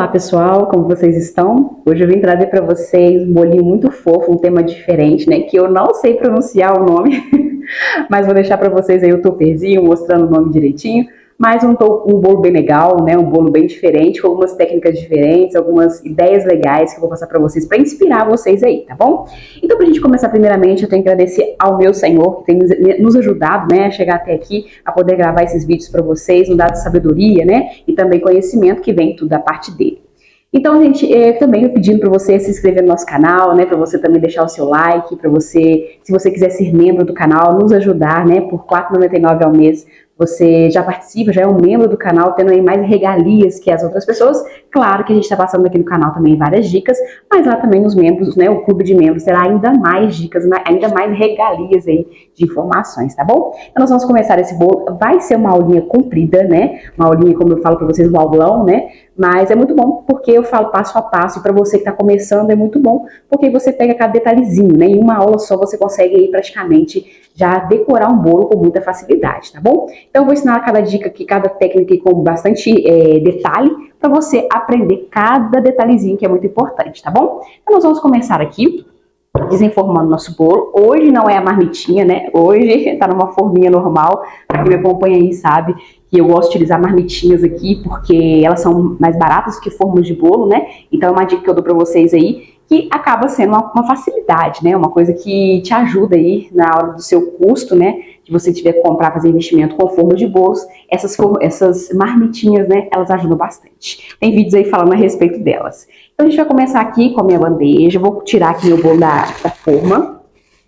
Olá pessoal, como vocês estão? Hoje eu vim trazer para vocês um bolinho muito fofo, um tema diferente, né? Que eu não sei pronunciar o nome, mas vou deixar para vocês aí o toperzinho mostrando o nome direitinho. Mas um bolo bem legal, né? Um bolo bem diferente, com algumas técnicas diferentes, algumas ideias legais que eu vou passar para vocês, para inspirar vocês aí, tá bom? Então, pra gente começar primeiramente, eu tenho que agradecer ao meu Senhor, que tem nos ajudado, né, a chegar até aqui, a poder gravar esses vídeos para vocês, nos dado sabedoria, né, e também conhecimento que vem tudo da parte dele. Então, gente, também pedindo para você se inscrever no nosso canal, né, para você também deixar o seu like, para você, se você quiser ser membro do canal, nos ajudar, né, por R$ 4,99 ao mês, você já participa, já é um membro do canal, tendo aí mais regalias que as outras pessoas. Claro que a gente está passando aqui no canal também várias dicas, mas lá também nos membros, né, o clube de membros terá ainda mais dicas, ainda mais regalias aí de informações, tá bom? Então nós vamos começar esse bolo, vai ser uma aulinha comprida, né, uma aulinha, como eu falo para vocês, um aulão, né, mas é muito bom porque eu falo passo a passo, e para você que está começando é muito bom, porque você pega cada detalhezinho, né, em uma aula só você consegue aí praticamente já decorar um bolo com muita facilidade, tá bom? Então eu vou ensinar cada dica aqui, cada técnica com bastante detalhe, para você aprender cada detalhezinho que é muito importante, tá bom? Então nós vamos começar aqui desenformando nosso bolo. Hoje não é a marmitinha, né? Hoje tá numa forminha normal. Pra quem me acompanha aí sabe que eu gosto de utilizar marmitinhas aqui porque elas são mais baratas que formas de bolo, né? Então é uma dica que eu dou pra vocês aí, que acaba sendo uma facilidade, né? Uma coisa que te ajuda aí na hora do seu custo, né? De você tiver que comprar, fazer investimento com formas de bolos, essas marmitinhas, né? Elas ajudam bastante. Tem vídeos aí falando a respeito delas. Então a gente vai começar aqui com a minha bandeja, vou tirar aqui meu bolo da forma.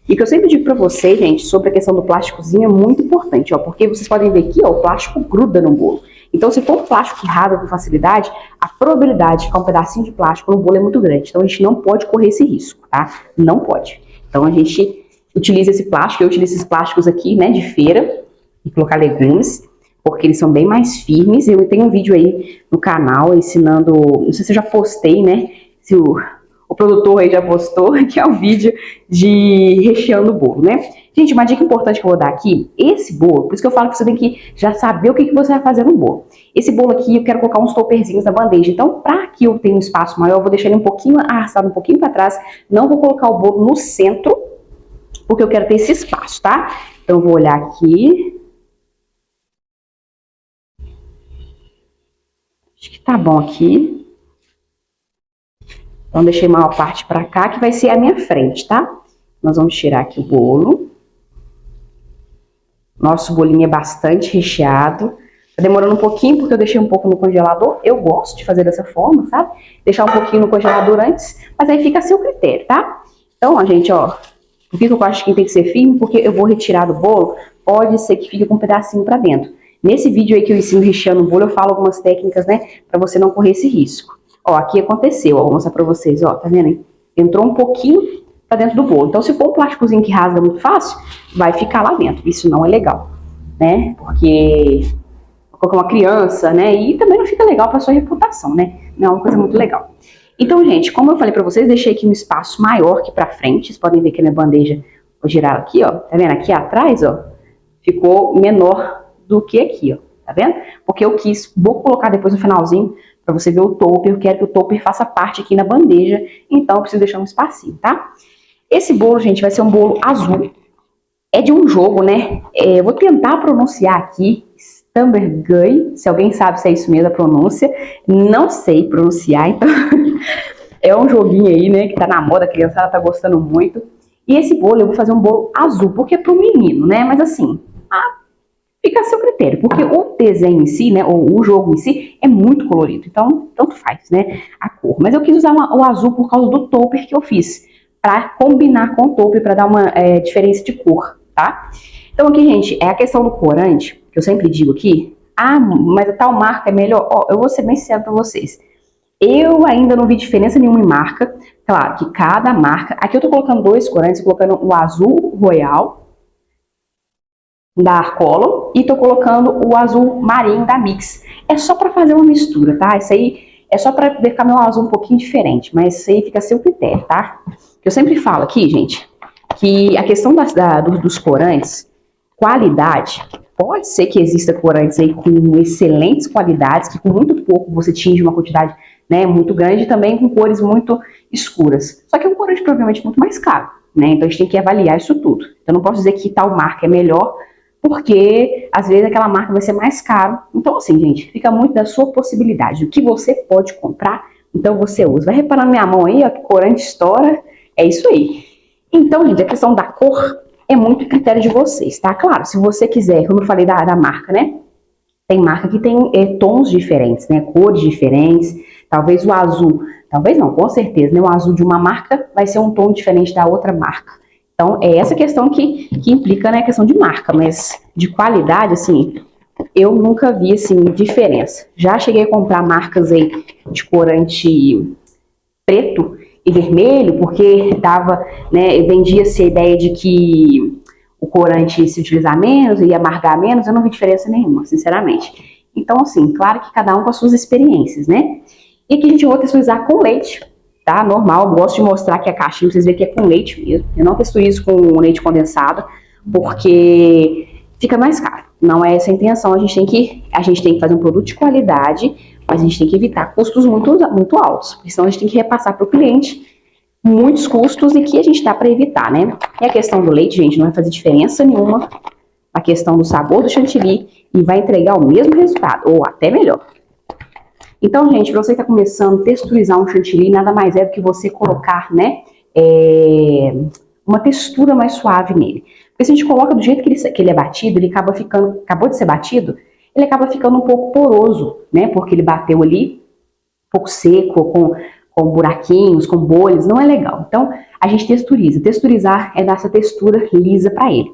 E o que eu sempre digo pra vocês, gente, sobre a questão do plásticozinho é muito importante, ó, porque vocês podem ver aqui, ó, o plástico gruda no bolo. Então, se for um plástico que rasga com facilidade, a probabilidade de ficar um pedacinho de plástico no bolo é muito grande. Então, a gente não pode correr esse risco, tá? Não pode. Então, a gente utiliza esse plástico, eu utilizo esses plásticos aqui, né, de feira, e colocar legumes, porque eles são bem mais firmes. Eu tenho um vídeo aí no canal ensinando, não sei se eu já postei, né, se o produtor aí já postou, que é um vídeo de recheando o bolo, né? Gente, uma dica importante que eu vou dar aqui, esse bolo, por isso que eu falo que você tem que já saber o que você vai fazer no bolo. Esse bolo aqui, eu quero colocar uns toperzinhos na bandeja, então para que eu tenha um espaço maior, eu vou deixar ele um pouquinho arrastado, um pouquinho para trás, não vou colocar o bolo no centro, porque eu quero ter esse espaço, tá? Então eu vou olhar aqui. Acho que tá bom aqui. Então, deixei uma parte para cá, que vai ser a minha frente, tá? Nós vamos tirar aqui o bolo. Nosso bolinho é bastante recheado. Tá demorando um pouquinho, porque eu deixei um pouco no congelador. Eu gosto de fazer dessa forma, sabe? Deixar um pouquinho no congelador antes, mas aí fica a seu critério, tá? Então, ó, gente, ó, por que eu acho que tem que ser firme? Porque eu vou retirar do bolo, pode ser que fique com um pedacinho para dentro. Nesse vídeo aí que eu ensino recheando o bolo, eu falo algumas técnicas, né? Para você não correr esse risco. Ó, aqui aconteceu, ó, vou mostrar pra vocês, ó, tá vendo aí? Entrou um pouquinho pra dentro do bolo. Então, se for um plásticozinho que rasga muito fácil, vai ficar lá dentro. Isso não é legal, né? Porque colocar uma criança, né? E também não fica legal pra sua reputação, né? Não é uma coisa muito legal. Então, gente, como eu falei pra vocês, deixei aqui um espaço maior que pra frente. Vocês podem ver que a minha bandeja, vou girar aqui, ó. Tá vendo? Aqui atrás, ó, ficou menor do que aqui, ó. Tá vendo? Porque eu vou colocar depois no finalzinho, para você ver o topper, eu quero que o topper faça parte aqui na bandeja, então eu preciso deixar um espacinho, tá? Esse bolo, gente, vai ser um bolo azul. É de um jogo, né? Eu vou tentar pronunciar aqui, Stambergui, se alguém sabe se é isso mesmo a pronúncia. Não sei pronunciar, então é um joguinho aí, né, que tá na moda, a criançada tá gostando muito. E esse bolo, eu vou fazer um bolo azul, porque é pro menino, né? Mas assim, fica a seu critério, porque o desenho em si, né, ou o jogo em si, é muito colorido, então tanto faz, né, a cor. Mas eu quis usar o azul por causa do topper que eu fiz, para combinar com o topper, para dar uma diferença de cor, tá? Então aqui, gente, é a questão do corante, que eu sempre digo aqui, mas a tal marca é melhor. Ó, eu vou ser bem sincero para vocês, eu ainda não vi diferença nenhuma em marca. Claro que cada marca, aqui eu tô colocando dois corantes, colocando o azul royal, da Arcolo, e tô colocando o azul marinho da Mix. É só para fazer uma mistura, tá? Isso aí é só para ficar meu azul um pouquinho diferente, mas isso aí fica a seu critério, tá? Eu sempre falo aqui, gente, que a questão dos corantes, qualidade, pode ser que exista corantes aí com excelentes qualidades, que com muito pouco você tinge uma quantidade né, muito grande, também com cores muito escuras. Só que é um corante provavelmente muito mais caro, né? Então a gente tem que avaliar isso tudo. Eu não posso dizer que tal marca é melhor, porque às vezes aquela marca vai ser mais caro. Então assim, gente, fica muito da sua possibilidade, o que você pode comprar, então você usa. Vai reparar na minha mão aí, ó, que corante estoura, é isso aí. Então, gente, a questão da cor é muito critério de vocês, tá? Claro, se você quiser, como eu falei da marca, né? Tem marca que tem tons diferentes, né? Cores diferentes. Talvez o azul, talvez não, com certeza, né? O azul de uma marca vai ser um tom diferente da outra marca. Então, é essa questão que implica, né, a questão de marca, mas de qualidade, assim, eu nunca vi, assim, diferença. Já cheguei a comprar marcas aí de corante preto e vermelho, porque dava, né, vendia-se a ideia de que o corante se utilizar menos e amargar menos, eu não vi diferença nenhuma, sinceramente. Então, assim, claro que cada um com as suas experiências, né? E aqui a gente vai texturizar com leite, tá? Normal, eu gosto de mostrar aqui a caixinha, pra vocês verem que é com leite mesmo. Eu não texturizo com leite condensado, porque fica mais caro. Não é essa a intenção, a gente tem que fazer um produto de qualidade, mas a gente tem que evitar custos muito altos, porque senão a gente tem que repassar para o cliente muitos custos e que a gente dá para evitar, né? E a questão do leite, gente, não vai fazer diferença nenhuma a questão do sabor do chantilly e vai entregar o mesmo resultado, ou até melhor. Então, gente, para você que está começando a texturizar um chantilly, nada mais é do que você colocar, né, uma textura mais suave nele. Porque se a gente coloca do jeito que ele é batido, ele acabou de ser batido, ele acaba ficando um pouco poroso, né, porque ele bateu ali, um pouco seco, com buraquinhos, com bolhas, não é legal. Então, a gente texturiza. Texturizar é dar essa textura lisa para ele.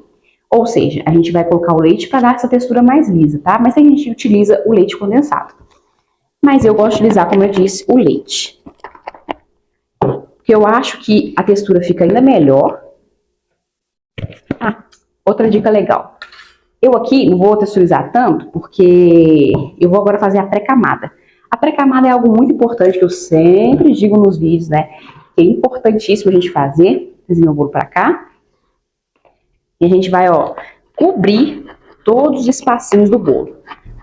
Ou seja, a gente vai colocar o leite para dar essa textura mais lisa, tá? Mas a gente utiliza o leite condensado. Mas eu gosto de utilizar, como eu disse, o leite. Porque eu acho que a textura fica ainda melhor. Ah, outra dica legal. Eu aqui não vou texturizar tanto, porque eu vou agora fazer a pré-camada. A pré-camada é algo muito importante que eu sempre digo nos vídeos, né? Que é importantíssimo a gente fazer. Vou trazer meu bolo pra cá. E a gente vai, ó, cobrir todos os espacinhos do bolo.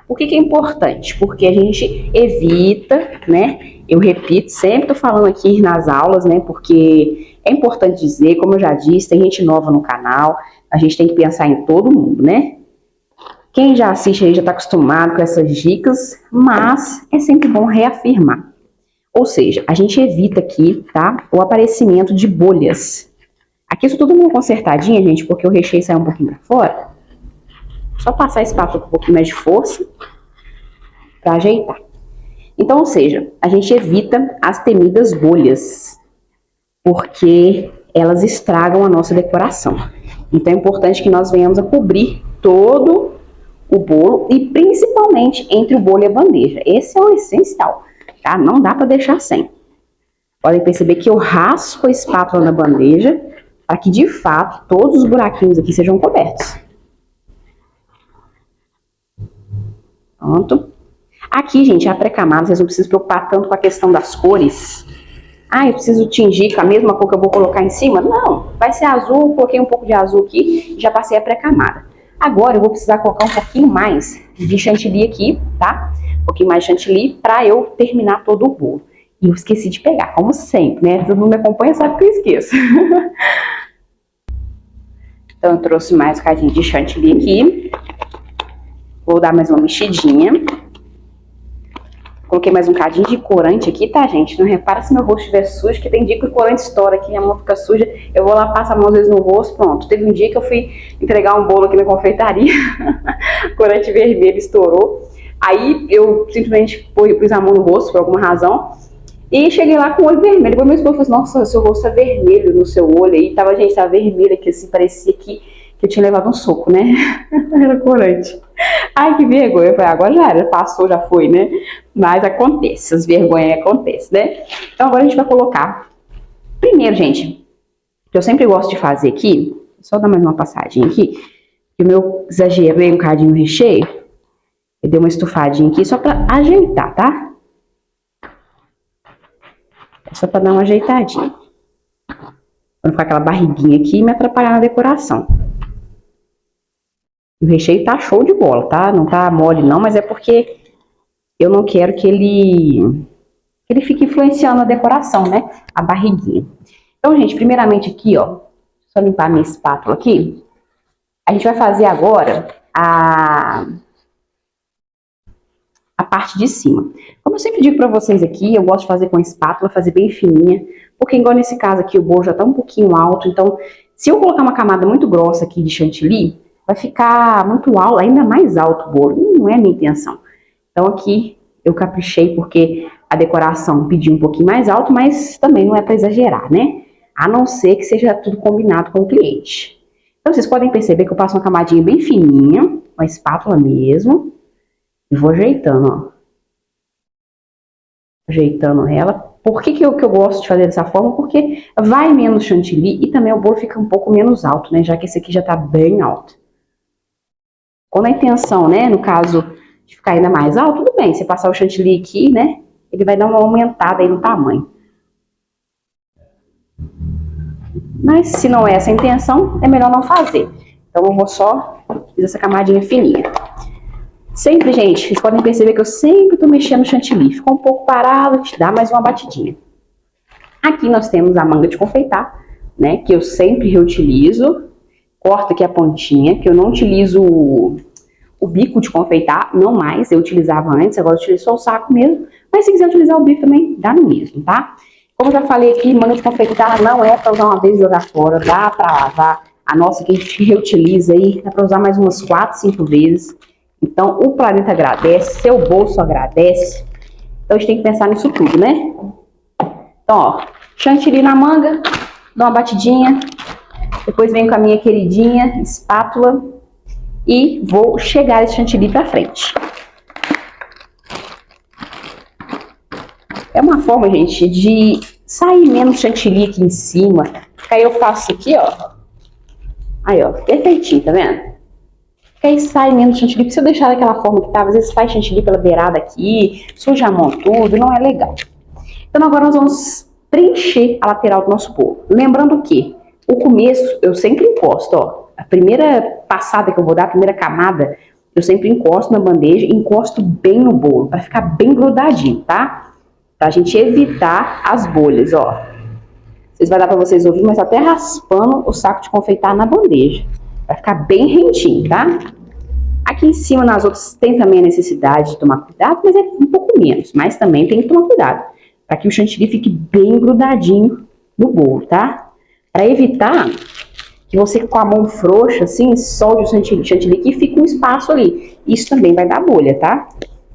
Por que é importante? Porque a gente evita, né? Eu repito, sempre tô falando aqui nas aulas, né? Porque é importante dizer, como eu já disse, tem gente nova no canal, a gente tem que pensar em todo mundo, né? Quem já assiste aí já está acostumado com essas dicas, mas é sempre bom reafirmar. Ou seja, a gente evita aqui, tá, o aparecimento de bolhas. Aqui isso tudo meio consertadinho, gente, porque o recheio sai um pouquinho para fora. Só passar a espátula com um pouquinho mais de força para ajeitar. Então, ou seja, a gente evita as temidas bolhas, porque elas estragam a nossa decoração. Então é importante que nós venhamos a cobrir todo o bolo e principalmente entre o bolo e a bandeja. Esse é o essencial, tá? Não dá para deixar sem. Podem perceber que eu raspo a espátula na bandeja para que de fato todos os buraquinhos aqui sejam cobertos. Pronto. Aqui, gente, a pré-camada, vocês não precisam se preocupar tanto com a questão das cores. Ah, eu preciso tingir com a mesma cor que eu vou colocar em cima? Não, vai ser azul, coloquei um pouco de azul aqui e já passei a pré-camada. Agora eu vou precisar colocar um pouquinho mais de chantilly aqui, tá? Um pouquinho mais de chantilly para eu terminar todo o bolo. E eu esqueci de pegar, como sempre, né? Todo mundo me acompanha, sabe que eu esqueço. Então eu trouxe mais um cadinho de chantilly aqui. Vou dar mais uma mexidinha. Coloquei mais um cadinho de corante aqui, tá, gente? Não repara se meu rosto estiver sujo, que tem dia que o corante estoura aqui, a mão fica suja. Eu vou lá, passo a mão às vezes no rosto, pronto. Teve um dia que eu fui entregar um bolo aqui na confeitaria, corante vermelho estourou. Aí eu simplesmente pus a mão no rosto, por alguma razão, e cheguei lá com o olho vermelho. Depois meu esposo falou assim, nossa, seu rosto é vermelho no seu olho. Aí tava, gente, tava vermelho aqui, assim, parecia que eu tinha levado um soco, né? Era corante. Ai, que vergonha. Eu falei, agora já era, passou, já foi, né? Mas acontece, as vergonhas acontecem, né? Então agora a gente vai colocar. Primeiro, gente, o que eu sempre gosto de fazer aqui, só dar mais uma passadinha aqui, que o meu exagerei um bocadinho o recheio, eu dei uma estufadinha aqui só pra ajeitar, tá? Só pra dar uma ajeitadinha. Pra não ficar aquela barriguinha aqui e me atrapalhar na decoração. O recheio tá show de bola, tá? Não tá mole não, mas é porque eu não quero que ele Ele fica influenciando a decoração, né? A barriguinha. Então, gente, primeiramente aqui, ó, só limpar minha espátula aqui. A gente vai fazer agora a parte de cima. Como eu sempre digo pra vocês aqui, eu gosto de fazer com a espátula, fazer bem fininha, porque igual nesse caso aqui o bolo já tá um pouquinho alto, então se eu colocar uma camada muito grossa aqui de chantilly, vai ficar muito alto, ainda mais alto o bolo, não é a minha intenção. Então aqui eu caprichei porque a decoração pediu um pouquinho mais alto, mas também não é para exagerar, né? A não ser que seja tudo combinado com o cliente. Então vocês podem perceber que eu passo uma camadinha bem fininha, com a espátula mesmo, e vou ajeitando, ó. Ajeitando ela. Por que eu gosto de fazer dessa forma? Porque vai menos chantilly e também o bolo fica um pouco menos alto, né? Já que esse aqui já tá bem alto. Quando a intenção, né, no caso de ficar ainda mais alto, tudo bem. Você passar o chantilly aqui, né, ele vai dar uma aumentada aí no tamanho. Mas se não é essa a intenção, é melhor não fazer. Então eu vou só fazer essa camadinha fininha. Sempre, gente, vocês podem perceber que eu sempre tô mexendo no chantilly. Ficou um pouco parado, te dá mais uma batidinha. Aqui nós temos a manga de confeitar, né, que eu sempre reutilizo. Corto aqui a pontinha, que eu não utilizo o bico de confeitar, não mais. Eu utilizava antes, agora eu utilizo só o saco mesmo. Mas se quiser utilizar o bico também, dá no mesmo, tá? Como eu já falei aqui, manga de confeitar não é para usar uma vez e jogar fora, dá para lavar. A nossa que a gente reutiliza aí, dá para usar mais umas 4, 5 vezes. Então, o planeta agradece, seu bolso agradece. Então, a gente tem que pensar nisso tudo, né? Então, ó, chantilly na manga, dou uma batidinha. Depois venho com a minha queridinha espátula e vou chegar esse chantilly pra frente. É uma forma, gente, de sair menos chantilly aqui em cima. Aí eu faço aqui, ó. Aí, ó, perfeitinho, tá vendo? Porque aí sai menos chantilly, porque se eu deixar daquela forma que tava, às vezes faz chantilly pela beirada aqui, suja a mão tudo, não é legal. Então agora nós vamos preencher a lateral do nosso bolo. Lembrando que o começo eu sempre encosto, ó. A primeira passada que eu vou dar, a primeira camada, eu sempre encosto na bandeja, encosto bem no bolo, para ficar bem grudadinho, tá? Pra gente evitar as bolhas, ó. Vocês vai dar pra vocês ouvirem, mas até raspando o saco de confeitar na bandeja. Vai ficar bem rentinho, tá? Aqui em cima, nas outras, tem também a necessidade de tomar cuidado, mas é um pouco menos. Mas também tem que tomar cuidado, para que o chantilly fique bem grudadinho no bolo, tá? Para evitar que você com a mão frouxa, assim, solde o chantilly e fica um espaço ali. Isso também vai dar bolha, tá?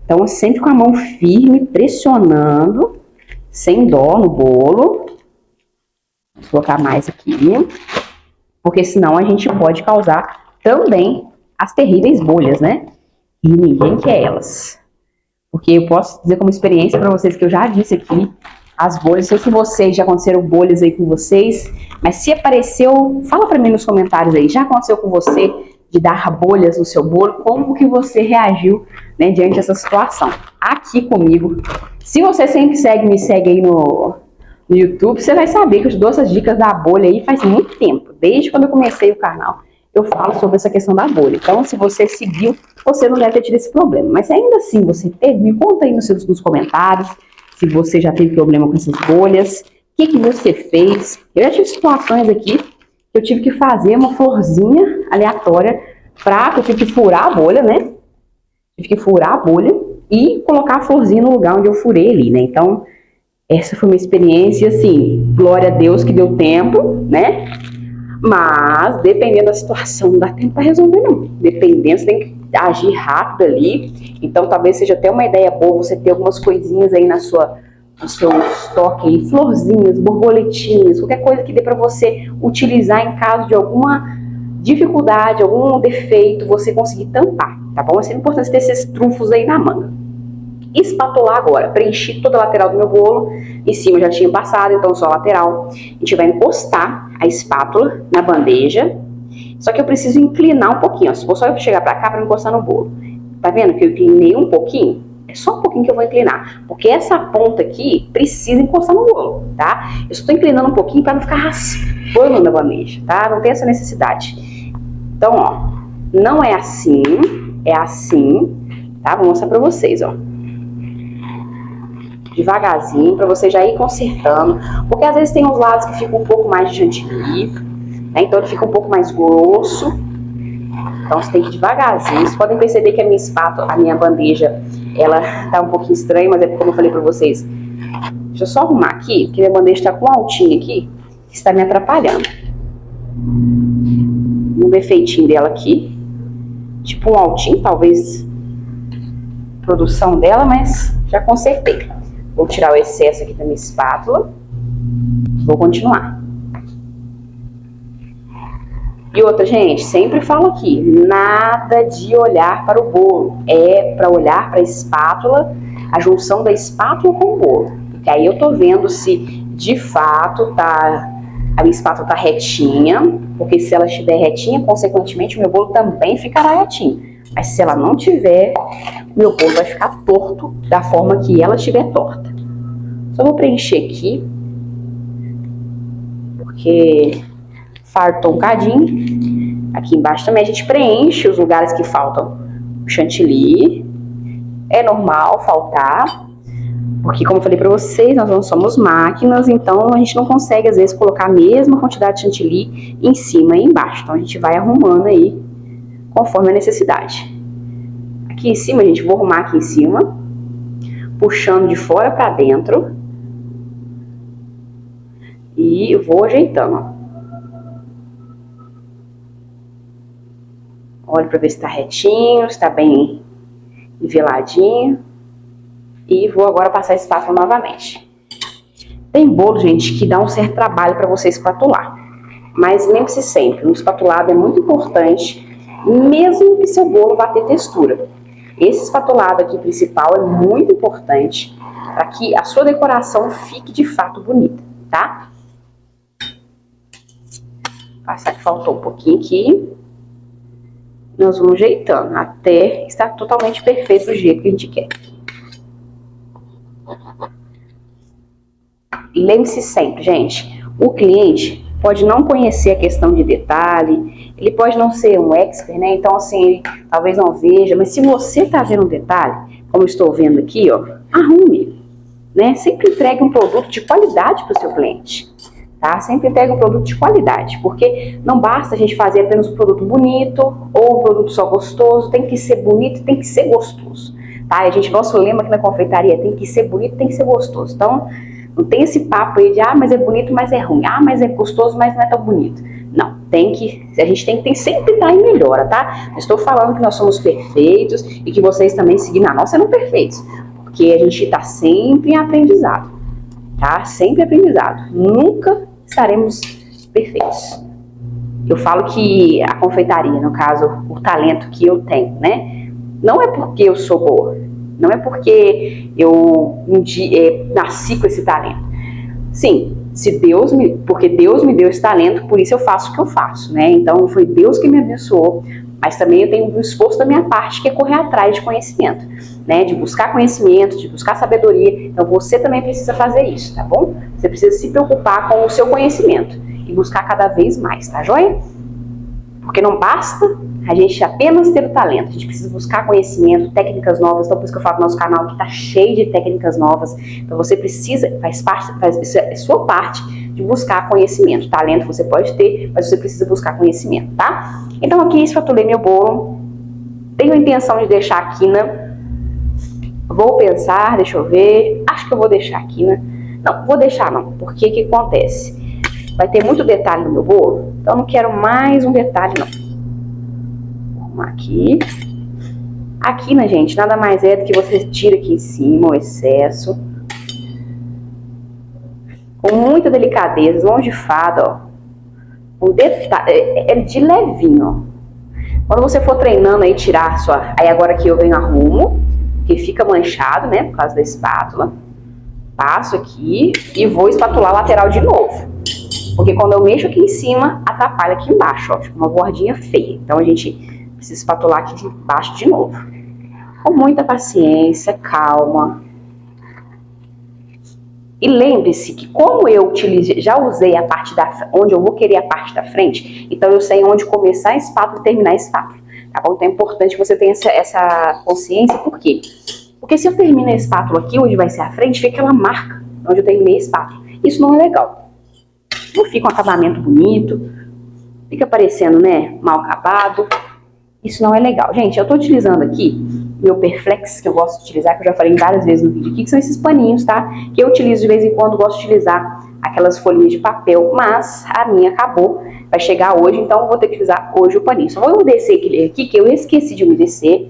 Então, sempre com a mão firme, pressionando, sem dó no bolo. Vou colocar mais aqui, porque senão a gente pode causar também as terríveis bolhas, né? E ninguém quer elas. Porque eu posso dizer como experiência para vocês que eu já disse aqui, as bolhas, sei que vocês já aconteceram bolhas aí com vocês, mas se apareceu, fala para mim nos comentários aí, já aconteceu com você de dar bolhas no seu bolo? Como que você reagiu, né, diante dessa situação? Aqui comigo. Se você sempre me segue aí no YouTube, você vai saber que eu te dou essas dicas da bolha aí faz muito tempo. Desde quando eu comecei o canal, eu falo sobre essa questão da bolha. Então, se você seguiu, você não deve ter tido esse problema. Mas se ainda assim você teve, me conta aí nos comentários se você já teve problema com essas bolhas, o que você fez. Eu já tive situações aqui que eu tive que fazer uma florzinha aleatória eu tive que furar a bolha, né? Tive que furar a bolha e colocar a florzinha no lugar onde eu furei ali, né? Então, essa foi uma experiência, assim, glória a Deus que deu tempo, né? Mas, dependendo da situação, não dá tempo para resolver, não. Dependendo, você tem que agir rápido ali. Então, talvez seja até uma ideia boa você ter algumas coisinhas aí no seu estoque aí, florzinhas, borboletinhas, qualquer coisa que dê para você utilizar em caso de alguma dificuldade, algum defeito, você conseguir tampar, tá bom? É sempre importante ter esses trunfos aí na manga. Espatular agora, preenchi toda a lateral do meu bolo, em cima já tinha passado, então só a lateral. A gente vai encostar a espátula na bandeja, só que eu preciso inclinar um pouquinho, ó. Se for só eu chegar pra cá para encostar no bolo. Tá vendo que eu inclinei um pouquinho? É só um pouquinho que eu vou inclinar, porque essa ponta aqui precisa encostar no bolo, tá? Eu só tô inclinando um pouquinho para não ficar raspando na bandeja, tá? Não tem essa necessidade. Então, ó, não é assim, é assim, tá? Vou mostrar pra vocês, ó. devagarzinho, para você já ir consertando, porque às vezes tem uns lados que ficam um pouco mais de chantilly, né? Então ele fica um pouco mais grosso. Então você tem que ir devagarzinho. Vocês podem perceber que a minha espátula, a minha bandeja, ela tá um pouquinho estranha, mas é como eu falei para vocês. Deixa eu só arrumar aqui, porque minha bandeja tá com um altinho aqui, que está me atrapalhando. Um defeitinho dela aqui, tipo um altinho, talvez produção dela, mas já consertei. Vou tirar o excesso aqui da minha espátula. Vou continuar. E outra, gente, sempre falo aqui, nada de olhar para o bolo. É para olhar para a espátula, a junção da espátula com o bolo. Porque aí eu tô vendo se de fato a minha espátula tá retinha, porque se ela estiver retinha, consequentemente o meu bolo também ficará retinho. Mas se ela não tiver, o meu bolo vai ficar torto da forma que ela estiver torta. Só vou preencher aqui, porque fartou um cadinho. Aqui embaixo também a gente preenche os lugares que faltam chantilly. É normal faltar, porque como eu falei para vocês, nós não somos máquinas, então a gente não consegue às vezes colocar a mesma quantidade de chantilly em cima e embaixo. Então a gente vai arrumando aí conforme a necessidade. Aqui em cima, gente, vou arrumar aqui em cima, puxando de fora para dentro e vou ajeitando, ó. Olha para ver se está retinho, se está bem niveladinho. E vou agora passar a espátula novamente. Tem bolo, gente, que dá um certo trabalho para você espatular. Mas lembre-se sempre, um espatulado é muito importante, mesmo que seu bolo vá ter textura. Esse espatulado aqui principal é muito importante para que a sua decoração fique de fato bonita, tá? Passar que faltou um pouquinho aqui. Nós vamos ajeitando até estar totalmente perfeito do jeito que a gente quer. Lembre-se sempre, gente, o cliente pode não conhecer a questão de detalhe, ele pode não ser um expert, né? Então, assim, ele talvez não veja, mas se você tá vendo um detalhe, como eu estou vendo aqui, ó, arrume, né? Sempre entregue um produto de qualidade para o seu cliente, tá? Sempre entregue um produto de qualidade, porque não basta a gente fazer apenas um produto bonito ou um produto só gostoso, tem que ser bonito e tem que ser gostoso, tá? Nosso lema aqui na confeitaria tem que ser bonito, tem que ser gostoso. Então, não tem esse papo aí de, mas é bonito, mas é ruim. Mas é gostoso, mas não é tão bonito. Não, a gente tem que sempre estar em melhora, tá? Não estou falando que nós somos perfeitos e que vocês também seguindo a nossa serão perfeitos. Porque a gente está sempre em aprendizado, tá? Sempre aprendizado. Nunca estaremos perfeitos. Eu falo que a confeitaria, no caso, o talento que eu tenho, né? Não é porque eu sou boa. Não é porque eu nasci com esse talento. Sim, porque Deus me deu esse talento, por isso eu faço o que eu faço, né? Então foi Deus que me abençoou, mas também eu tenho um esforço da minha parte, que é correr atrás de conhecimento, né? De buscar conhecimento, de buscar sabedoria. Então você também precisa fazer isso, tá bom? Você precisa se preocupar com o seu conhecimento e buscar cada vez mais, tá joia? Porque não basta a gente apenas ter o talento, a gente precisa buscar conhecimento, técnicas novas. Então por isso que eu falo no nosso canal que tá cheio de técnicas novas. Então você precisa, isso é sua parte de buscar conhecimento. Talento você pode ter, mas você precisa buscar conhecimento, tá? Então aqui espatulei meu bolo, tenho a intenção de deixar a quina, vou pensar, deixa eu ver, acho que eu vou deixar a quina. Não, vou deixar não, porque o que acontece? Vai ter muito detalhe no meu bolo, então eu não quero mais um detalhe não. Aqui. A quina, gente, nada mais é do que você tira aqui em cima o excesso. Com muita delicadeza, mão de fada, ó. Um detalhe, é de levinho, ó. Quando você for treinando aí, tirar aí agora aqui eu venho arrumo, que fica manchado, né, por causa da espátula. Passo aqui e vou espatular a lateral de novo. Porque quando eu mexo aqui em cima, atrapalha aqui embaixo, ó. Fica uma bordinha feia. Então a gente precisa espatular aqui de baixo de novo. Com muita paciência, calma. E lembre-se que como eu já usei a parte onde eu vou querer a parte da frente, então eu sei onde começar a espátula e terminar a espátula. Tá bom? Então é importante que você tenha essa consciência, por quê? Porque se eu termino a espátula aqui, onde vai ser a frente, fica aquela marca onde eu terminei a espátula. Isso não é legal. Não fica um acabamento bonito, fica parecendo, né, mal acabado. Isso não é legal. Gente, eu tô utilizando aqui meu Perflex, que eu gosto de utilizar, que eu já falei várias vezes no vídeo aqui, que são esses paninhos, tá? Que eu utilizo de vez em quando, gosto de utilizar aquelas folhinhas de papel, mas a minha acabou, vai chegar hoje, então eu vou ter que utilizar hoje o paninho. Só vou umedecer aqui, que eu esqueci de umedecer.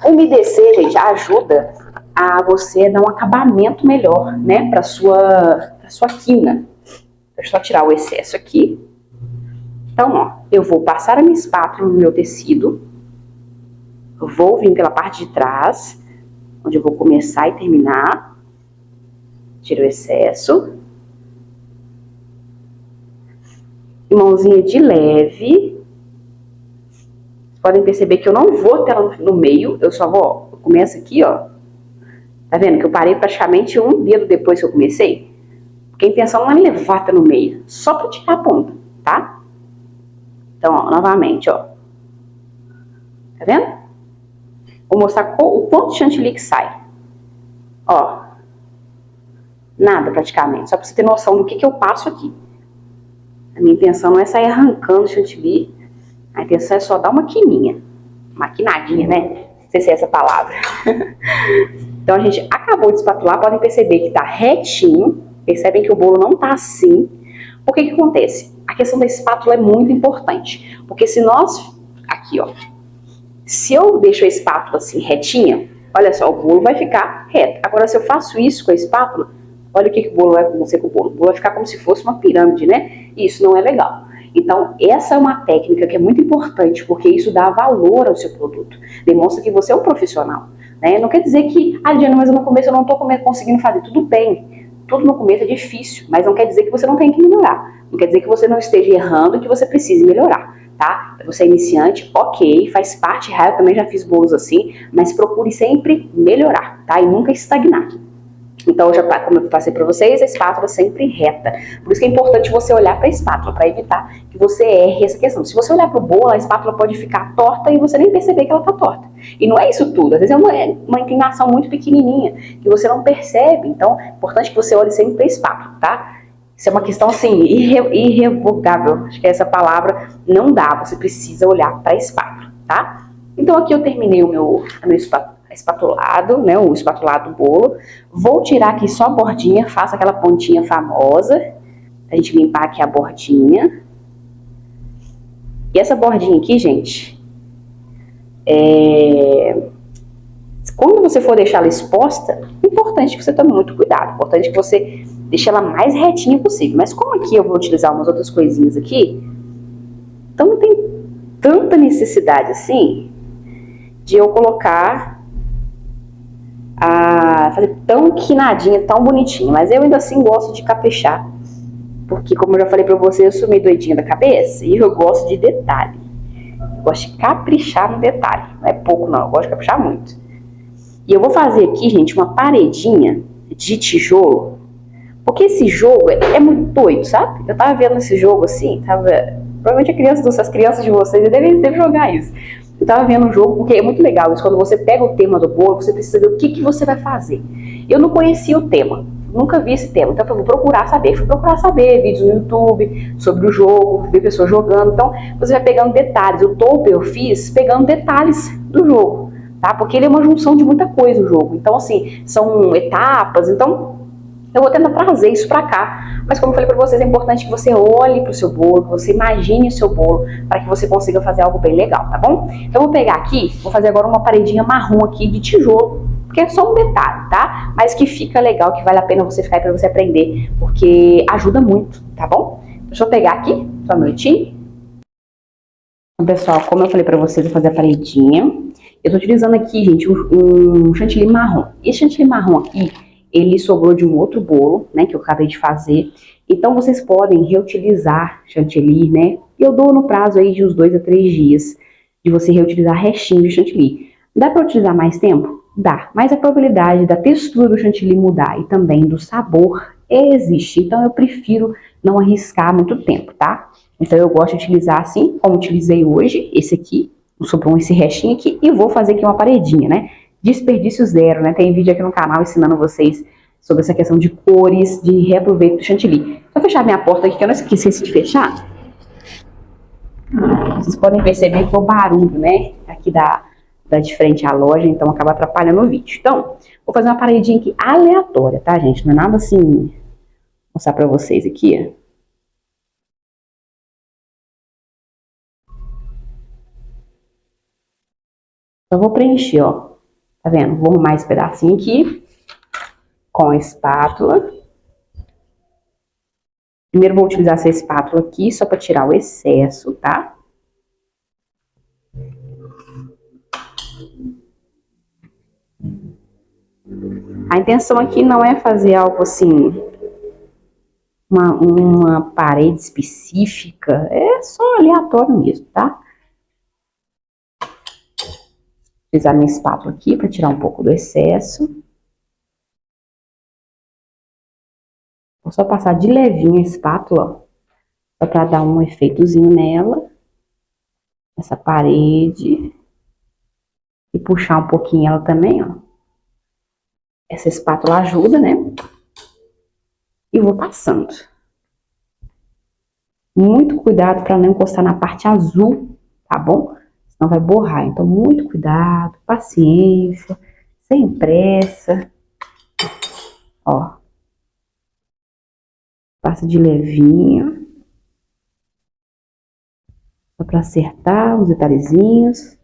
Umedecer, gente, ajuda a você dar um acabamento melhor, né, pra sua quina. Deixa eu só tirar o excesso aqui. Então, ó, eu vou passar a minha espátula no meu tecido, vou vir pela parte de trás, onde eu vou começar e terminar, tiro o excesso, mãozinha de leve, vocês podem perceber que eu não vou até lá no meio, eu só vou, ó, eu começo aqui, ó, tá vendo que eu parei praticamente um dedo depois que eu comecei? Porque a intenção não é levar até no meio, só pra tirar a ponta, tá? Então, ó, novamente, ó. Tá vendo? Vou mostrar o quanto de chantilly que sai. Ó. Nada, praticamente. Só pra você ter noção do que eu passo aqui. A minha intenção não é sair arrancando chantilly. A intenção é só dar uma quininha. Maquinadinha, né? Não sei se é essa palavra. Então, a gente acabou de espatular. Podem perceber que tá retinho. Percebem que o bolo não tá assim. Por que acontece? A questão da espátula é muito importante, porque se nós, aqui ó, se eu deixo a espátula assim retinha, olha só, o bolo vai ficar reto. Agora se eu faço isso com a espátula, olha o que o bolo vai acontecer com o bolo. O bolo vai ficar como se fosse uma pirâmide, né? E isso não é legal. Então essa é uma técnica que é muito importante, porque isso dá valor ao seu produto. Demonstra que você é um profissional, né? Não quer dizer que, Diana, mas no começo eu não estou conseguindo fazer. Tudo bem. Tudo no começo é difícil, mas não quer dizer que você não tem que melhorar. Não quer dizer que você não esteja errando e que você precise melhorar, tá? Você é iniciante, ok, faz parte, eu também já fiz bolos assim, mas procure sempre melhorar, tá? E nunca estagnar. Então, como eu passei para vocês, a espátula sempre reta. Por isso que é importante você olhar para a espátula, para evitar que você erre essa questão. Se você olhar para o bolo, a espátula pode ficar torta e você nem perceber que ela está torta. E não é isso tudo, às vezes é uma inclinação muito pequenininha, que você não percebe. Então, é importante que você olhe sempre para a espátula, tá? Isso é uma questão, assim, irrevogável. Acho que essa palavra não dá, você precisa olhar para a espátula, tá? Então, aqui eu terminei o meu espatulado, né, o espatulado do bolo. Vou tirar aqui só a bordinha, faço aquela pontinha famosa, pra gente limpar aqui a bordinha. E essa bordinha aqui, gente, quando você for deixar ela exposta, é importante que você tome muito cuidado, é importante que você deixe ela mais retinha possível. Mas como aqui eu vou utilizar umas outras coisinhas aqui, então não tem tanta necessidade assim de eu colocar fazer tão quinadinha, tão bonitinha. Mas eu ainda assim gosto de caprichar, porque como eu já falei pra você, eu sou meio doidinha da cabeça e eu gosto de detalhe. Eu gosto de caprichar no detalhe, não é pouco não, eu gosto de caprichar muito. E eu vou fazer aqui, gente, uma paredinha de tijolo, porque esse jogo é muito doido, sabe? Eu tava vendo esse jogo assim, provavelmente as crianças de vocês devem jogar isso. Eu tava vendo um jogo, porque é muito legal isso, quando você pega o tema do bolo, você precisa ver o que você vai fazer. Eu não conhecia o tema, nunca vi esse tema, então eu fui procurar saber. Fui procurar saber vídeos no YouTube sobre o jogo, ver pessoas jogando, então você vai pegando detalhes. O topo eu fiz pegando detalhes do jogo, tá? Porque ele é uma junção de muita coisa, o jogo. Então, assim, são etapas, então eu vou tentar trazer isso pra cá. Mas como eu falei pra vocês, é importante que você olhe pro seu bolo, que você imagine o seu bolo, para que você consiga fazer algo bem legal, tá bom? Então eu vou pegar aqui, vou fazer agora uma paredinha marrom aqui de tijolo, porque é só um detalhe, tá? Mas que fica legal, que vale a pena você ficar aí pra você aprender, porque ajuda muito, tá bom? Deixa eu pegar aqui, só um minutinho. Então, pessoal, como eu falei pra vocês, eu vou fazer a paredinha. Eu tô utilizando aqui, gente, um chantilly marrom. Esse chantilly marrom aqui, ele sobrou de um outro bolo, né, que eu acabei de fazer. Então, vocês podem reutilizar chantilly, né? Eu dou no prazo aí de uns 2 a 3 dias de você reutilizar restinho de chantilly. Dá para utilizar mais tempo? Dá, mas a probabilidade da textura do chantilly mudar e também do sabor existe. Então, eu prefiro não arriscar muito tempo, tá? Então, eu gosto de utilizar assim, como utilizei hoje, esse aqui, sobrou esse restinho aqui, e vou fazer aqui uma paredinha, né? desperdício zero, né? Tem vídeo aqui no canal ensinando vocês sobre essa questão de cores, de reaproveito do chantilly. Vou fechar minha porta aqui, que eu não esqueci de fechar. Vocês podem perceber que o barulho, né? Aqui da de frente à loja, então acaba atrapalhando o vídeo. Então, vou fazer uma paredinha aqui aleatória, tá, gente? Não é nada assim, vou mostrar pra vocês aqui, ó. Então, vou preencher, ó. Tá vendo? Vou arrumar esse pedacinho aqui com a espátula. Primeiro vou utilizar essa espátula aqui só para tirar o excesso, tá? A intenção aqui não é fazer algo assim, uma parede específica, é só aleatório mesmo, tá? Vou utilizar minha espátula aqui para tirar um pouco do excesso. Vou só passar de levinho a espátula, só para dar um efeitozinho nela, nessa parede. E puxar um pouquinho ela também, ó. Essa espátula ajuda, né? E vou passando. Muito cuidado para não encostar na parte azul, tá bom? Senão vai borrar. Então, muito cuidado, paciência, sem pressa. Ó. Passa de levinho. Só para acertar os detalhezinhos.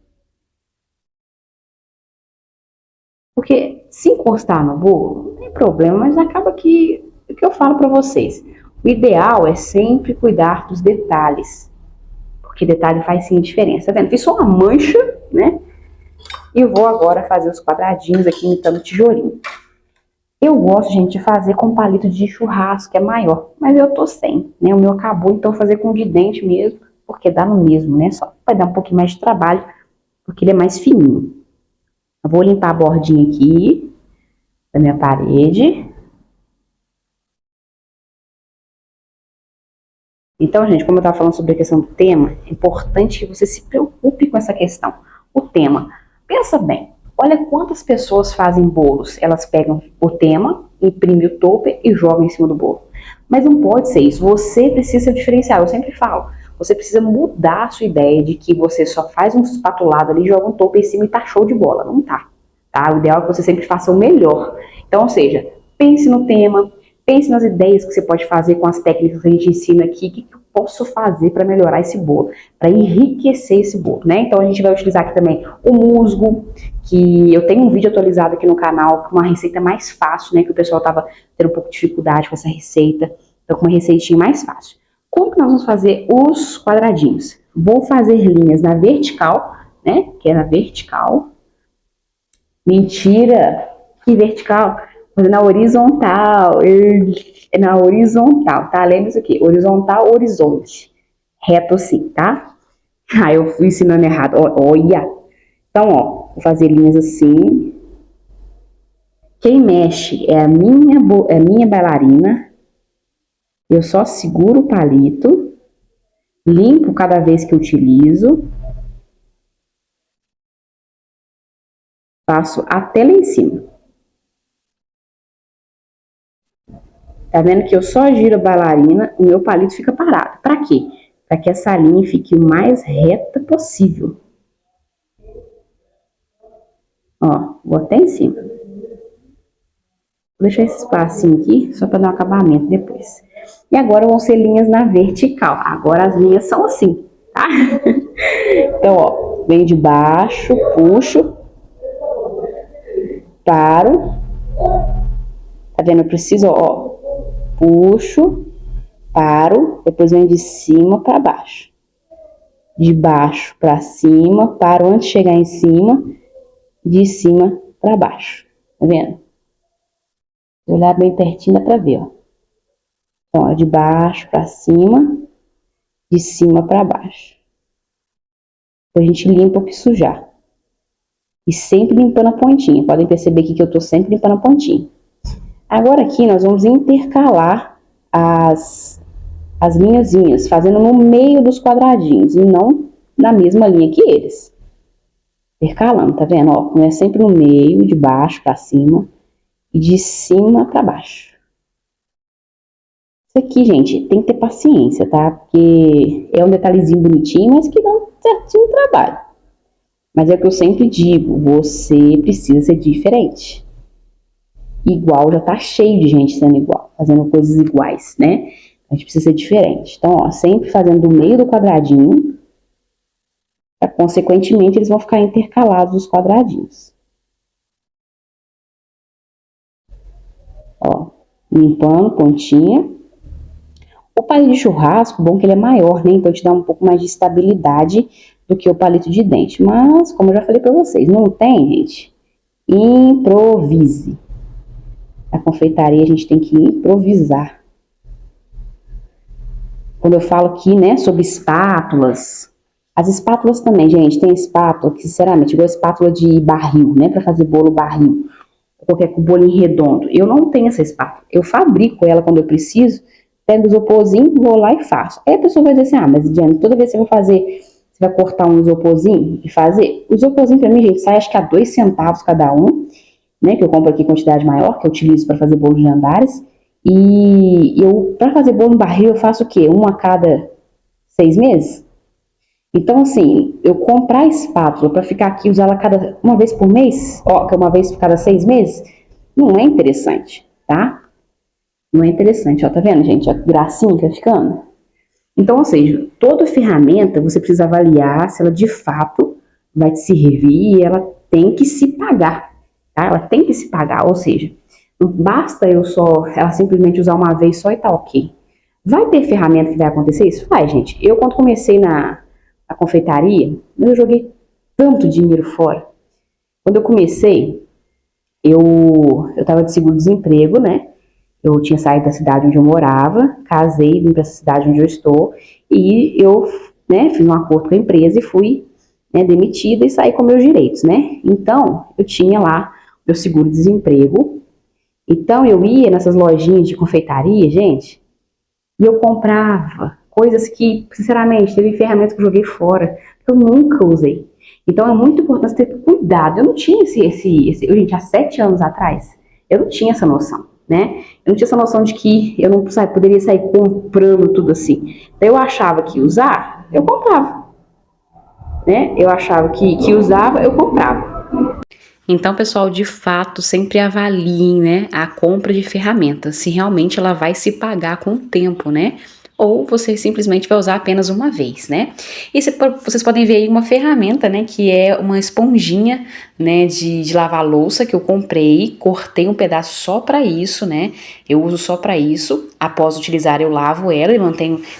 Porque se encostar no bolo, não tem problema, mas acaba que, o que eu falo para vocês, o ideal é sempre cuidar dos detalhes, porque detalhe faz sim diferença, tá vendo? Fiz só uma mancha, né? E vou agora fazer os quadradinhos aqui imitando tijolinho. Eu gosto, gente, de fazer com palito de churrasco, que é maior, mas eu tô sem, né? O meu acabou, então vou fazer com de dente mesmo, porque dá no mesmo, né? Só vai dar um pouquinho mais de trabalho, porque ele é mais fininho. Eu vou limpar a bordinha aqui da minha parede. Então, gente, como eu estava falando sobre a questão do tema, é importante que você se preocupe com essa questão. O tema. Pensa bem, olha quantas pessoas fazem bolos. Elas pegam o tema, imprimem o topping e jogam em cima do bolo. Mas não pode ser isso. Você precisa ser diferenciado. Eu sempre falo. Você precisa mudar a sua ideia de que você só faz um espatulado ali, joga um topping em cima e tá show de bola. Não tá. Tá? O ideal é que você sempre faça o melhor. Então, ou seja, pense no tema, pense nas ideias que você pode fazer com as técnicas que a gente ensina aqui, o que eu posso fazer para melhorar esse bolo, para enriquecer esse bolo, né? Então a gente vai utilizar aqui também o musgo, que eu tenho um vídeo atualizado aqui no canal, com uma receita mais fácil, né? Que o pessoal tava tendo um pouco de dificuldade com essa receita, então com uma receitinha mais fácil. Como que nós vamos fazer os quadradinhos? Vou fazer linhas na vertical, né? Que é na vertical. Mentira! Que vertical? Na horizontal. É na horizontal, tá? Lembra isso aqui? Horizontal, horizonte. Reto assim, tá? Ah, eu fui ensinando errado. Olha! Então, ó, vou fazer linhas assim. Quem mexe é a minha bailarina. Eu só seguro o palito. Limpo cada vez que eu utilizo. Passo até lá em cima. Tá vendo que eu só giro a bailarina, o meu palito fica parado. Pra quê? Pra que essa linha fique o mais reta possível. Ó, vou até em cima. Vou deixar esse espacinho aqui, só pra dar um acabamento depois. E agora vão ser linhas na vertical. Agora as linhas são assim, tá? Então, ó, venho de baixo, puxo, paro. Tá vendo? Eu preciso, ó, puxo, paro, depois venho de cima para baixo. De baixo para cima, paro antes de chegar em cima, de cima para baixo. Tá vendo? Se olhar bem pertinho dá pra ver, ó. Então, ó, de baixo para cima, de cima para baixo. A gente limpa o que sujar. E sempre limpando a pontinha. Podem perceber aqui que eu tô sempre limpando a pontinha. Agora aqui nós vamos intercalar as linhazinhas, fazendo no meio dos quadradinhos e não na mesma linha que eles. intercalando, tá vendo? Ó, começa sempre no meio, de baixo pra cima e de cima pra baixo. Isso aqui, gente, tem que ter paciência, tá? Porque é um detalhezinho bonitinho, mas que dá um certinho trabalho. Mas é o que eu sempre digo, você precisa ser diferente. Igual já tá cheio de gente sendo igual, fazendo coisas iguais, né? A gente precisa ser diferente. Então, ó, sempre fazendo do meio do quadradinho, consequentemente eles vão ficar intercalados os quadradinhos. Ó, limpando, pontinha. O palito de churrasco, bom que ele é maior, né? Então te dá um pouco mais de estabilidade do que o palito de dente. Mas, como eu já falei pra vocês, não tem, gente? Improvise. Na confeitaria a gente tem que improvisar. Quando eu falo aqui, né, sobre espátulas, as espátulas também, gente, tem espátula que, sinceramente, igual a espátula de barril, né, pra fazer bolo barril, ou qualquer bolinho redondo. Eu não tenho essa espátula. Eu fabrico ela quando eu preciso, pego o isoporzinho, vou lá e faço. Aí a pessoa vai dizer assim, ah, mas Diana, toda vez que você vai fazer, você vai cortar um isoporzinho e fazer? O isoporzinho pra mim, gente, sai acho que a 2 centavos cada um, né, que eu compro aqui em quantidade maior, que eu utilizo para fazer bolo de andares. E eu, para fazer bolo no barril, eu faço o quê? Um a cada 6 meses? Então, assim, eu comprar a espátula para ficar aqui e usar ela uma vez por mês, ó, que é uma vez por cada 6 meses, não é interessante, tá? Não é interessante, ó, tá vendo, gente? A gracinha que tá ficando. Então, ou seja, toda ferramenta você precisa avaliar se ela de fato vai te servir e ela tem que se pagar, tá? Ela tem que se pagar, ou seja, não basta ela simplesmente usar uma vez só e tá ok. Vai ter ferramenta que vai acontecer isso? Vai, gente. Eu, quando comecei na confeitaria, eu joguei tanto dinheiro fora. Quando eu comecei, eu tava de seguro-desemprego, né? Eu tinha saído da cidade onde eu morava, casei, vim para essa cidade onde eu estou, e eu, né, fiz um acordo com a empresa e fui, né, demitida e saí com meus direitos, né? Então, eu tinha lá meu seguro-desemprego. Então, eu ia nessas lojinhas de confeitaria, gente, e eu comprava coisas que, sinceramente, teve ferramentas que eu joguei fora, que eu nunca usei. Então, é muito importante ter cuidado. Eu não tinha gente, há 7 anos atrás, eu não tinha essa noção, né? Eu não tinha essa noção de que eu não poderia sair comprando tudo assim. Então, eu achava que usar, eu comprava, né? Eu achava que usava, eu comprava. Então, pessoal, de fato, sempre avaliem, né, a compra de ferramentas, se realmente ela vai se pagar com o tempo, né? Ou você simplesmente vai usar apenas uma vez, né? E vocês podem ver aí uma ferramenta, né, que é uma esponjinha, né, de lavar louça que eu comprei, cortei um pedaço só para isso, né? Eu uso só para isso. Após utilizar, eu lavo ela e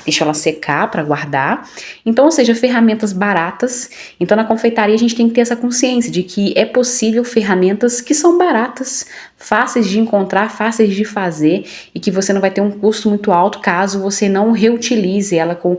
deixo ela secar para guardar. Então, ou seja, ferramentas baratas. Então, na confeitaria a gente tem que ter essa consciência de que é possível ferramentas que são baratas, fáceis de encontrar, fáceis de fazer e que você não vai ter um custo muito alto caso você não reutilize ela com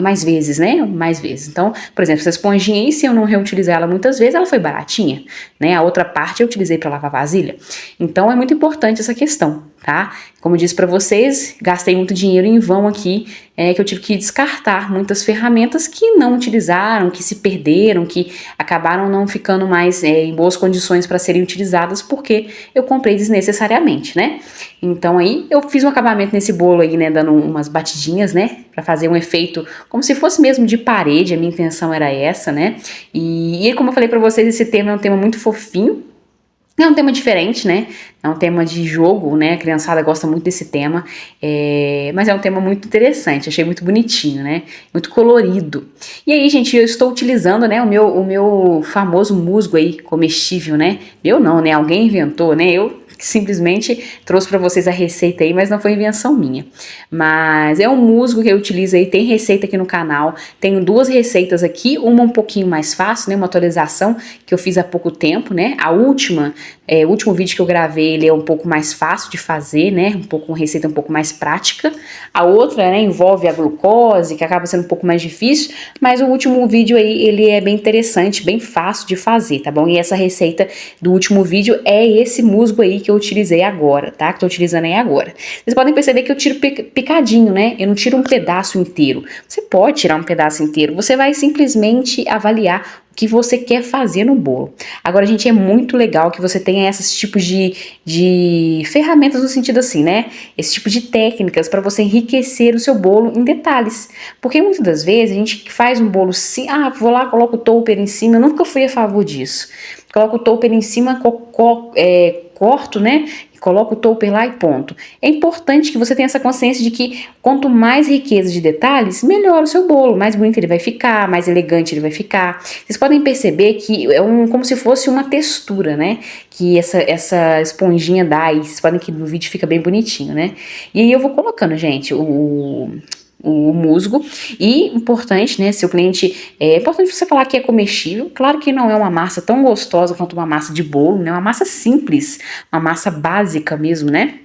mais vezes, né? Mais vezes. Então, por exemplo, essa esponjinha aí, se eu não reutilizar ela muitas vezes, ela foi baratinha, né? A outra parte eu utilizei para lavar vasilha. Então, é muito importante essa questão, tá? Como eu disse para vocês, gastei muito dinheiro em vão aqui, que eu tive que descartar muitas ferramentas que não utilizaram, que se perderam, que acabaram não ficando mais em boas condições para serem utilizadas porque eu comprei desnecessariamente, né? Então aí eu fiz um acabamento nesse bolo aí, né, dando umas batidinhas, né, para fazer um efeito como se fosse mesmo de parede, a minha intenção era essa, né? E como eu falei para vocês, esse tema é um tema muito fofinho. É um tema diferente, né? É um tema de jogo, né? A criançada gosta muito desse tema, mas é um tema muito interessante, achei muito bonitinho, né? Muito colorido. E aí, gente, eu estou utilizando, né, o meu famoso musgo aí, comestível, né? Eu não, né? Alguém inventou, né? Eu simplesmente trouxe para vocês a receita aí, mas não foi invenção minha. Mas é um musgo que eu utilizo aí, tem receita aqui no canal, tenho 2 receitas aqui, uma um pouquinho mais fácil, né, uma atualização que eu fiz há pouco tempo, né, o último vídeo que eu gravei, ele é um pouco mais fácil de fazer, né, uma receita um pouco mais prática, a outra, né, envolve a glucose, que acaba sendo um pouco mais difícil, mas o último vídeo aí, ele é bem interessante, bem fácil de fazer, tá bom? E essa receita do último vídeo é esse musgo aí que eu eu utilizei agora, tá? Que tô utilizando aí agora. Vocês podem perceber que eu tiro picadinho, né? Eu não tiro um pedaço inteiro. Você pode tirar um pedaço inteiro, você vai simplesmente avaliar o que você quer fazer no bolo. Agora, gente, é muito legal que você tenha esses tipos de ferramentas no sentido assim, né? Esse tipo de técnicas para você enriquecer o seu bolo em detalhes. Porque muitas das vezes a gente faz um bolo assim, vou lá, coloco o topper em cima, eu nunca fui a favor disso. Coloco o topper em cima, corto, né? Coloco o topper lá e ponto. É importante que você tenha essa consciência de que quanto mais riqueza de detalhes, melhor o seu bolo, mais bonito ele vai ficar, mais elegante ele vai ficar. Vocês podem perceber que é como se fosse uma textura, né? Que essa esponjinha dá, e vocês podem que no vídeo fica bem bonitinho, né? E aí eu vou colocando, gente, o musgo. E importante, né, se o cliente, é importante você falar que é comestível. Claro que não é uma massa tão gostosa quanto uma massa de bolo, né, uma massa simples, uma massa básica mesmo, né.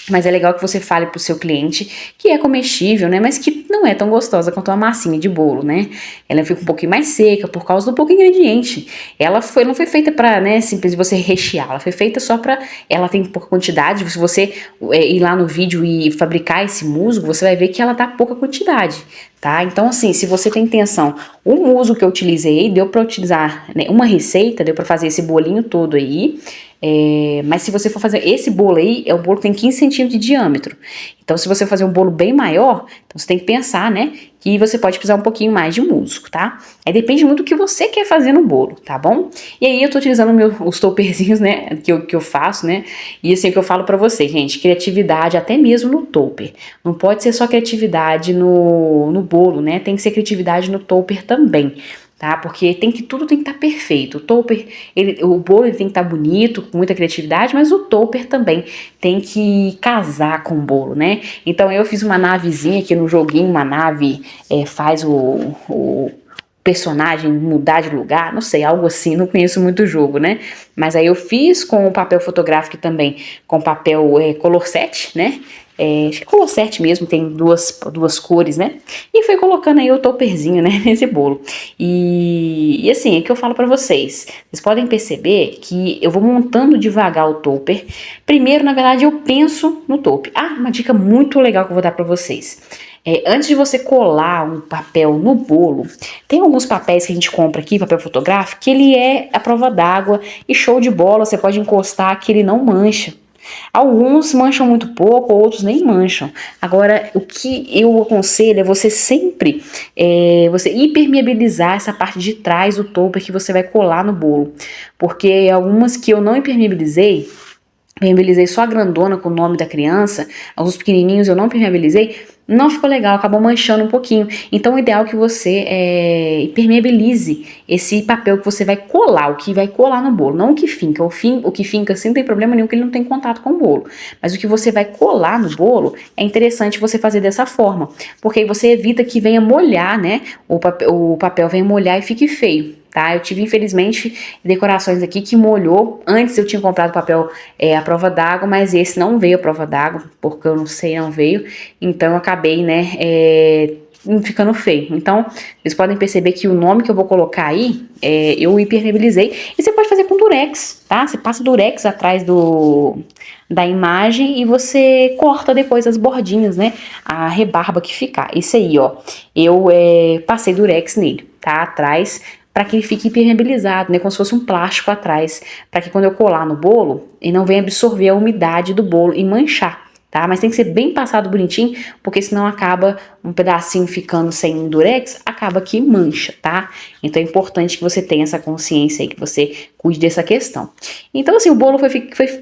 Mas é legal que você fale pro seu cliente que é comestível, né? Mas que não é tão gostosa quanto uma massinha de bolo, né? Ela fica um pouquinho mais seca por causa do pouco ingrediente. Ela não foi feita pra, né, simplesmente você rechear. Ela foi feita só pra... Ela tem pouca quantidade. Se você ir lá no vídeo e fabricar esse musgo, você vai ver que ela dá pouca quantidade, tá? Então, assim, se você tem intenção... O musgo que eu utilizei, deu pra utilizar, né, uma receita, deu pra fazer esse bolinho todo aí... mas se você for fazer esse bolo aí, é um bolo que tem 15 centímetros de diâmetro. Então, se você fazer um bolo bem maior, então você tem que pensar, né, que você pode precisar um pouquinho mais de musgo, tá? Aí depende muito do que você quer fazer no bolo, tá bom? E aí eu tô utilizando os topperzinhos, né, que eu faço, né? E assim, o que eu falo pra vocês, gente, criatividade até mesmo no topper. Não pode ser só criatividade no bolo, né? Tem que ser criatividade no topper também. Tá? Porque tudo tem que estar perfeito. O topper, o bolo ele tem que estar bonito, com muita criatividade, mas o topper também tem que casar com o bolo, né? Então eu fiz uma navezinha aqui no joguinho, uma nave faz o personagem mudar de lugar, não sei, algo assim, não conheço muito o jogo, né? Mas aí eu fiz com o papel fotográfico também, com papel color set, né? Acho que color set mesmo, tem duas cores, né? E fui colocando aí o topperzinho, né, nesse bolo. E assim, é que eu falo pra vocês. Vocês podem perceber que eu vou montando devagar o topper. Primeiro, na verdade, eu penso no topper. Uma dica muito legal que eu vou dar pra vocês. Antes de você colar um papel no bolo, tem alguns papéis que a gente compra aqui, papel fotográfico, que ele é a prova d'água e show de bola, você pode encostar que ele não mancha. Alguns mancham muito pouco, outros nem mancham. Agora, o que eu aconselho é você sempre você impermeabilizar essa parte de trás do topper que você vai colar no bolo. Porque algumas que eu não impermeabilizei só a grandona com o nome da criança, alguns pequenininhos eu não impermeabilizei, não ficou legal, acabou manchando um pouquinho. Então o ideal é que você impermeabilize esse papel que você vai colar, o que vai colar no bolo, não o que finca. O que finca assim não tem problema nenhum, porque ele não tem contato com o bolo. Mas o que você vai colar no bolo, é interessante você fazer dessa forma, porque aí você evita que venha molhar, né? O papel venha molhar e fique feio. Tá? Eu tive, infelizmente, decorações aqui que molhou. Antes eu tinha comprado papel à prova d'água, mas esse não veio à prova d'água, porque eu não sei, não veio. Então eu acabei, né, ficando feio. Então, vocês podem perceber que o nome que eu vou colocar aí, eu impermeabilizei. E você pode fazer com durex, tá? Você passa durex atrás da imagem e você corta depois as bordinhas, né? A rebarba que ficar. Isso aí, ó. Eu passei durex nele, tá? Atrás, para que ele fique impermeabilizado, né, como se fosse um plástico atrás, para que quando eu colar no bolo, ele não venha absorver a umidade do bolo e manchar, tá? Mas tem que ser bem passado bonitinho, porque senão acaba um pedacinho ficando sem durex, acaba que mancha, tá? Então é importante que você tenha essa consciência aí, que você cuide dessa questão. Então assim, o bolo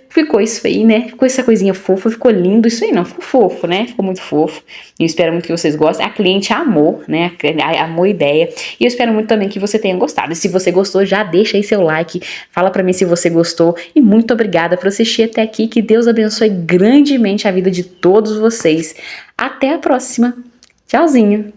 ficou isso aí, né? Ficou essa coisinha fofa, ficou lindo, isso aí não, ficou fofo, né? Ficou muito fofo. E eu espero muito que vocês gostem. A cliente amou, né? Amou a ideia. E eu espero muito também que você tenha gostado. E se você gostou, já deixa aí seu like, fala pra mim se você gostou. E muito obrigada por assistir até aqui. Que Deus abençoe grandemente a vida de todos vocês. Até a próxima. Tchauzinho!